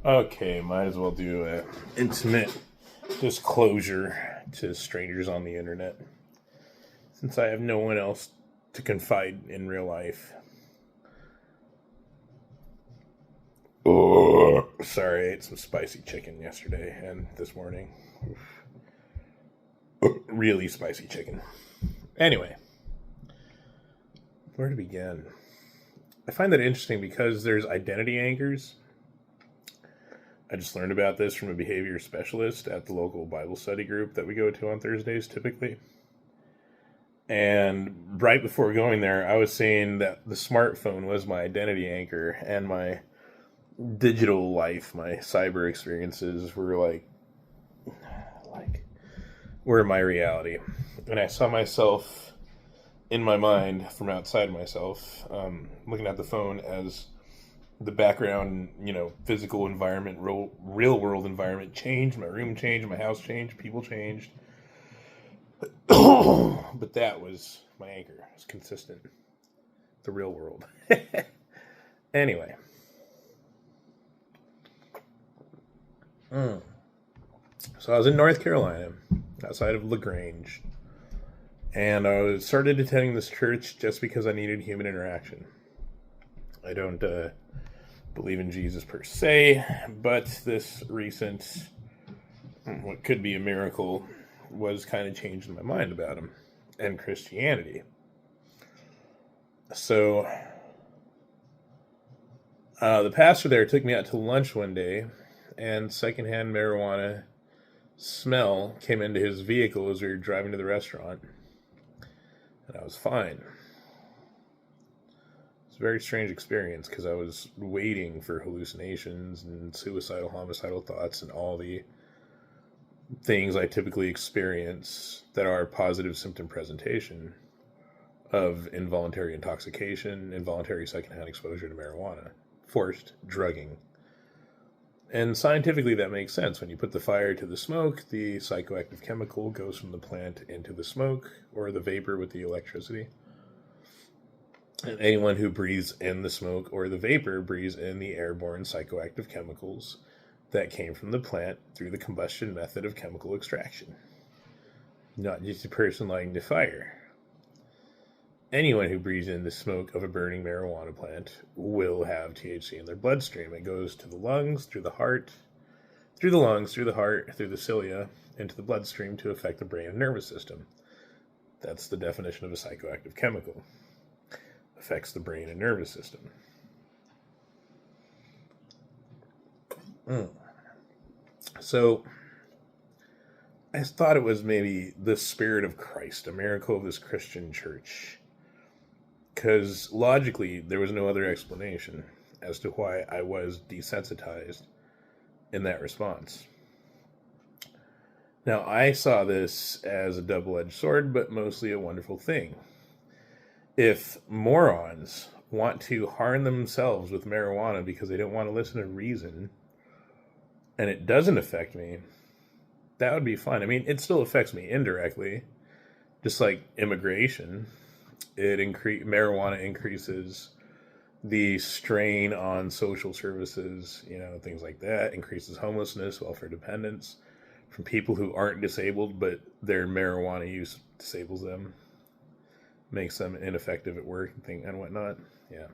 Okay, might as well do a intimate disclosure to strangers on the internet, since I have no one else to confide in real life. Oh, sorry, I ate some spicy chicken yesterday and this morning. Really spicy chicken. Anyway, where to begin? I find that interesting because there's identity anchors. I just learned about this from a behavior specialist at the local Bible study group that we go to on Thursdays typically. And right before going there, I was saying that the smartphone was my identity anchor, and my digital life, my cyber experiences were like were my reality. And I saw myself in my mind from outside myself, looking at the phone as the background, physical environment, real world environment changed. My room changed, my house changed, people changed. But that was my anchor. It was consistent. The real world. Anyway. So I was in North Carolina, outside of LaGrange, and I started attending this church just because I needed human interaction. I don't believe in Jesus per se, but this recent, what could be a miracle, was kind of changing my mind about him and Christianity. So the pastor there took me out to lunch one day, and secondhand marijuana smell came into his vehicle as we were driving to the restaurant, and I was fine. It's a very strange experience because I was waiting for hallucinations and suicidal, homicidal thoughts and all the things I typically experience that are positive symptom presentation of involuntary intoxication, involuntary secondhand exposure to marijuana, forced drugging. And scientifically that makes sense. When you put the fire to the smoke, the psychoactive chemical goes from the plant into the smoke, or the vapor with the electricity. And anyone who breathes in the smoke or the vapor breathes in the airborne psychoactive chemicals that came from the plant through the combustion method of chemical extraction. Not just a person lighting the fire. Anyone who breathes in the smoke of a burning marijuana plant will have THC in their bloodstream. It goes to the lungs, through the heart, through the lungs, through the heart, through the cilia, into the bloodstream to affect the brain and nervous system. That's the definition of a psychoactive chemical. Affects the brain and nervous system. So I thought it was maybe the spirit of Christ, a miracle of this Christian church. Because logically, there was no other explanation as to why I was desensitized in that response. Now, I saw this as a double-edged sword, but mostly a wonderful thing. If morons want to harm themselves with marijuana because they don't want to listen to reason, and it doesn't affect me, that would be fine. I mean, it still affects me indirectly, just like immigration. Marijuana increases the strain on social services, things like that, increases homelessness, welfare dependence from people who aren't disabled, but their marijuana use disables them, makes them ineffective at work and whatnot. Yeah.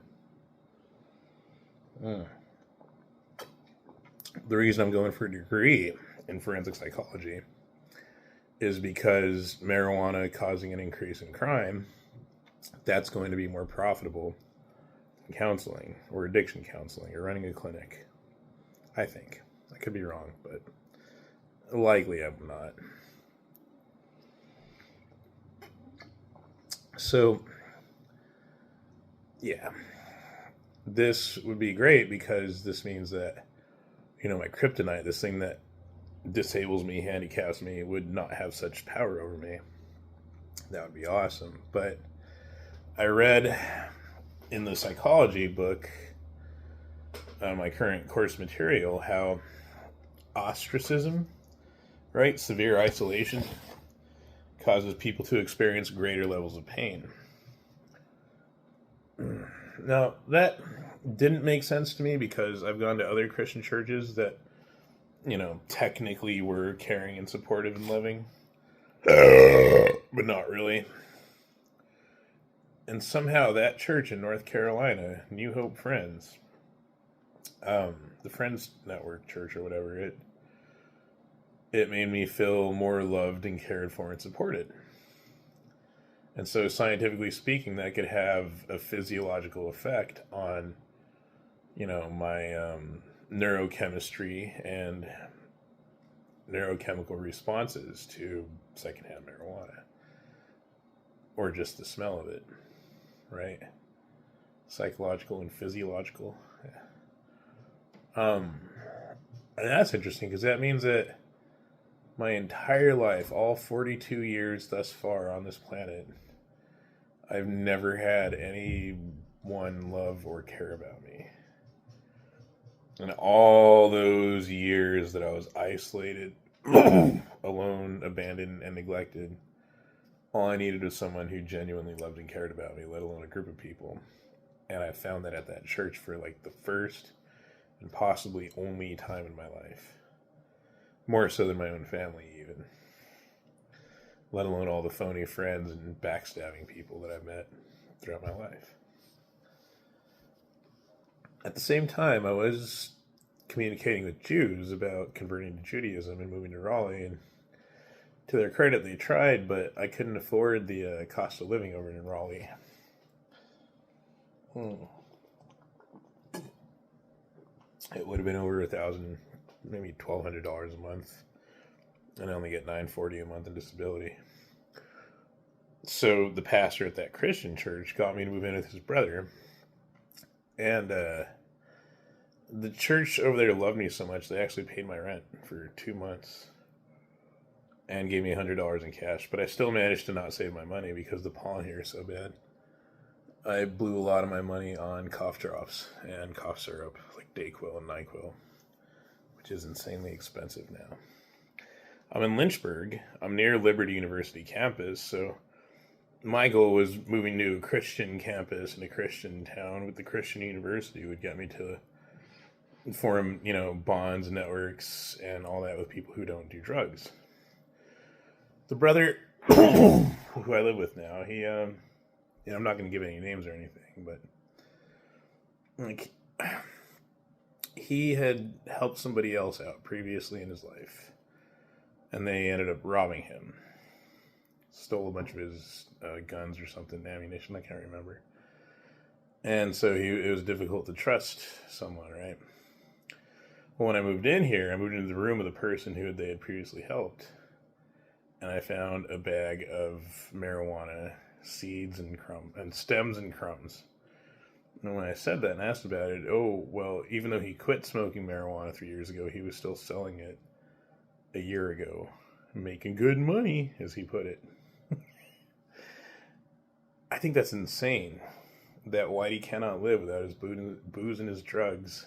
The reason I'm going for a degree in forensic psychology is because marijuana causing an increase in crime, that's going to be more profitable than counseling or addiction counseling or running a clinic. I think. I could be wrong, but likely I'm not. So, yeah. This would be great because this means that, my kryptonite, this thing that disables me, handicaps me, would not have such power over me. That would be awesome. But I read in the psychology book, my current course material, how ostracism, right, severe isolation, causes people to experience greater levels of pain. Now, that didn't make sense to me because I've gone to other Christian churches that, technically were caring and supportive and loving, but not really. And somehow that church in North Carolina, New Hope Friends, the Friends Network Church or whatever, it made me feel more loved and cared for and supported. And so, scientifically speaking, that could have a physiological effect on, my neurochemistry and neurochemical responses to secondhand marijuana, or just the smell of it, right? Psychological and physiological. And that's interesting because that means that my entire life, all 42 years thus far on this planet, I've never had anyone love or care about me. And all those years that I was isolated, alone, abandoned, and neglected, all I needed was someone who genuinely loved and cared about me, let alone a group of people. And I found that at that church for like the first and possibly only time in my life. More so than my own family, even. Let alone all the phony friends and backstabbing people that I've met throughout my life. At the same time, I was communicating with Jews about converting to Judaism and moving to Raleigh, and to their credit, they tried, but I couldn't afford the cost of living over in Raleigh. It would have been over $1,000, maybe $1,200 a month, and I only get $940 a month in disability. So the pastor at that Christian church got me to move in with his brother, and the church over there loved me so much they actually paid my rent for 2 months and gave me $100 in cash. But I still managed to not save my money because the pollen here is so bad. I blew a lot of my money on cough drops and cough syrup, like Dayquil and NyQuil, which is insanely expensive now. I'm in Lynchburg. I'm near Liberty University campus, so my goal was moving to a Christian campus in a Christian town with the Christian university would get me to form, bonds and networks and all that with people who don't do drugs. The brother who I live with now, he, I'm not going to give any names or anything, but like he had helped somebody else out previously in his life, and they ended up robbing him. Stole a bunch of his guns or something, ammunition, I can't remember. And so it was difficult to trust someone, right? Well, when I moved in here, I moved into the room of the person who they had previously helped, and I found a bag of marijuana seeds and stems and crumbs. And when I said that and asked about it, even though he quit smoking marijuana 3 years ago, he was still selling it a year ago, making good money, as he put it. I think that's insane that Whitey cannot live without his booze and his drugs.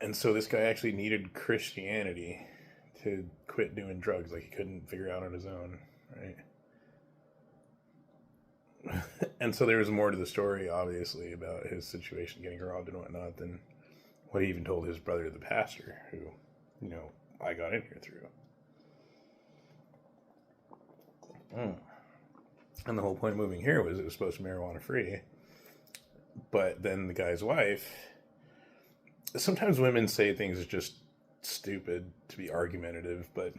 And so this guy actually needed Christianity to quit doing drugs, like he couldn't figure out on his own, right? And so there was more to the story, obviously, about his situation getting robbed and whatnot than what he even told his brother, the pastor, who, I got in here through. And the whole point of moving here was it was supposed to be marijuana free. But then the guy's wife, sometimes women say things that's just stupid to be argumentative, but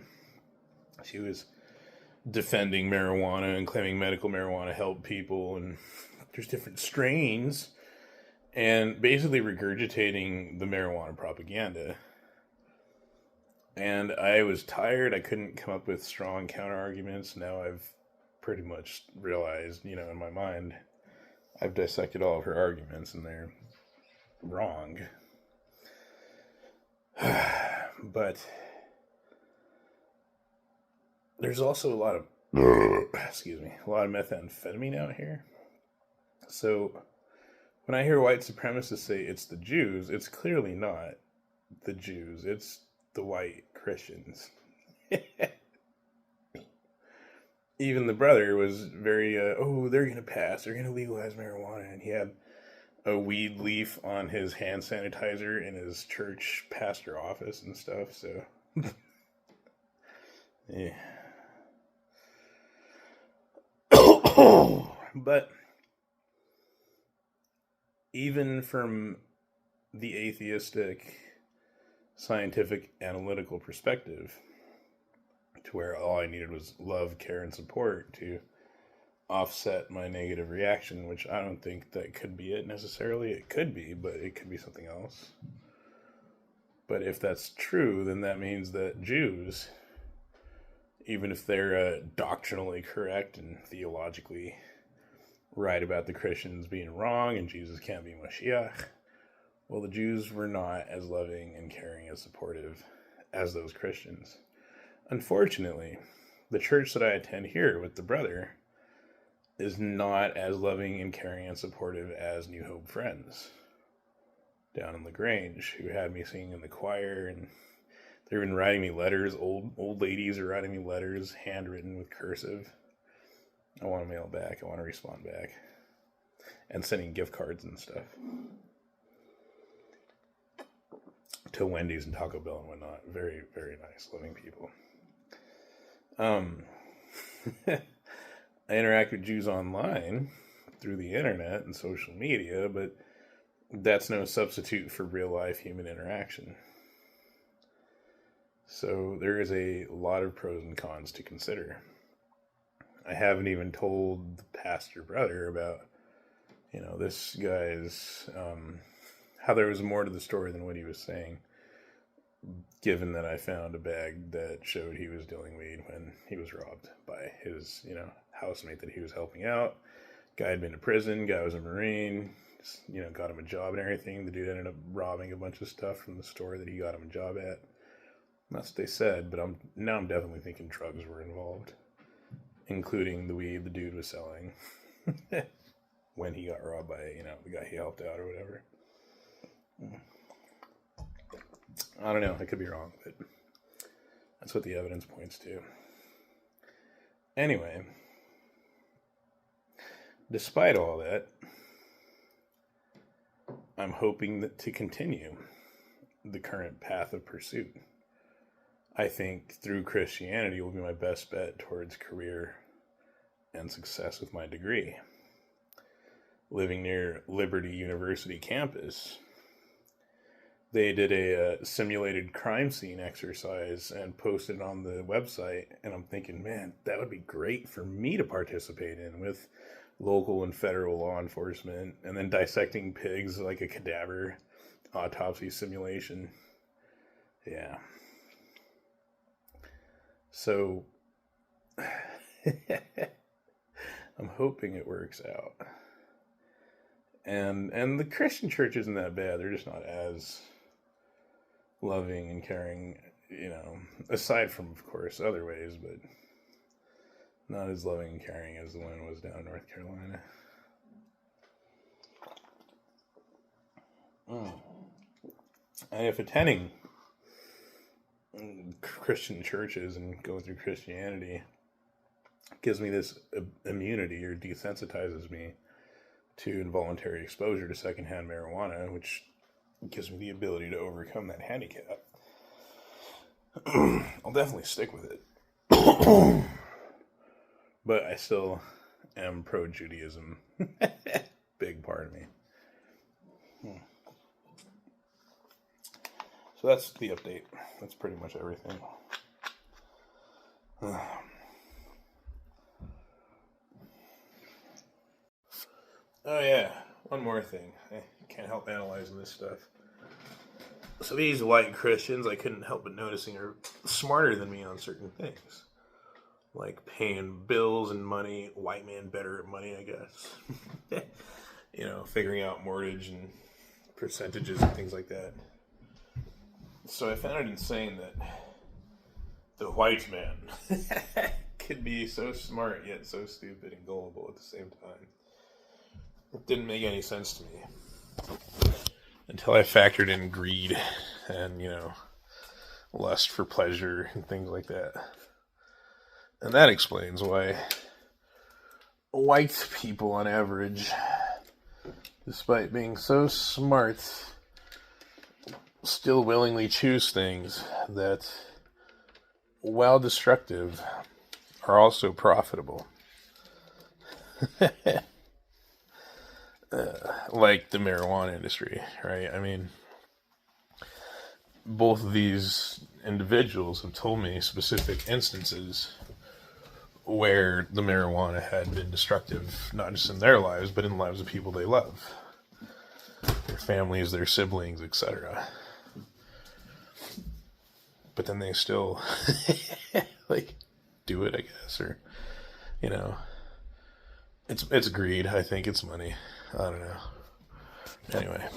she was defending marijuana and claiming medical marijuana helped people and there's different strains and basically regurgitating the marijuana propaganda. And I was tired. I couldn't come up with strong counter arguments. Now I've pretty much realized, in my mind, I've dissected all of her arguments and they're wrong. But there's also a lot of methamphetamine out here. So when I hear white supremacists say it's the Jews, it's clearly not the Jews. It's the white Christians. Even the brother was very, they're going to legalize marijuana. And he had a weed leaf on his hand sanitizer in his church pastor office and stuff. So, yeah. But even from the atheistic, scientific, analytical perspective, to where all I needed was love, care, and support to offset my negative reaction, which I don't think that could be it necessarily. It could be, but it could be something else. But if that's true, then that means that Jews, even if they're doctrinally correct and theologically right about the Christians being wrong and Jesus can't be Mashiach, well, the Jews were not as loving and caring and supportive as those Christians. Unfortunately, the church that I attend here with the brother is not as loving and caring and supportive as New Hope Friends down in LaGrange, who had me singing in the choir, and they've been writing me letters. Old ladies are writing me letters, handwritten with cursive. I want to mail back. I want to respond back. And sending gift cards and stuff to Wendy's and Taco Bell and whatnot. Very, very nice, loving people. I interact with Jews online through the internet and social media, but that's no substitute for real life human interaction. So there is a lot of pros and cons to consider. I haven't even told the pastor brother about, this guy's, how there was more to the story than what he was saying, given that I found a bag that showed he was dealing weed when he was robbed by his, housemate that he was helping out. Guy had been to prison, guy was a Marine, got him a job and everything. The dude ended up robbing a bunch of stuff from the store that he got him a job at. That's what they said, but I'm definitely thinking drugs were involved, including the weed the dude was selling when he got robbed by, the guy he helped out or whatever. I don't know. I could be wrong, but that's what the evidence points to. Anyway, despite all that, I'm hoping to continue the current path of pursuit. I think through Christianity will be my best bet towards career and success with my degree. Living near Liberty University campus, they did a simulated crime scene exercise and posted it on the website, and I'm thinking, man, that would be great for me to participate in with local and federal law enforcement, and then dissecting pigs like a cadaver autopsy simulation. Yeah. So I'm hoping it works out. And the Christian church isn't that bad. They're just not as loving and caring, aside from, of course, other ways, but not as loving and caring as the one was down in North Carolina. And if attending Christian churches and going through Christianity gives me this immunity or desensitizes me to involuntary exposure to secondhand marijuana, which gives me the ability to overcome that handicap, I'll definitely stick with it. But I still am pro-Judaism. Big part of me. So that's the update. That's pretty much everything. Oh yeah, one more thing. I can't help analyzing this stuff. So these white Christians, I couldn't help but noticing, are smarter than me on certain things. Like paying bills and money, white man better at money, I guess. Figuring out mortgage and percentages and things like that. So I found it insane that the white man could be so smart yet so stupid and gullible at the same time. It didn't make any sense to me until I factored in greed and, lust for pleasure and things like that. And that explains why white people on average despite being so smart, still willingly choose things that, while destructive, are also profitable. Like the marijuana industry, right? I mean, both of these individuals have told me specific instances where the marijuana had been destructive, not just in their lives, but in the lives of people they love, their families, their siblings, etc. But then they still like do it, I guess, or it's greed. I think it's money. I don't know. Anyway.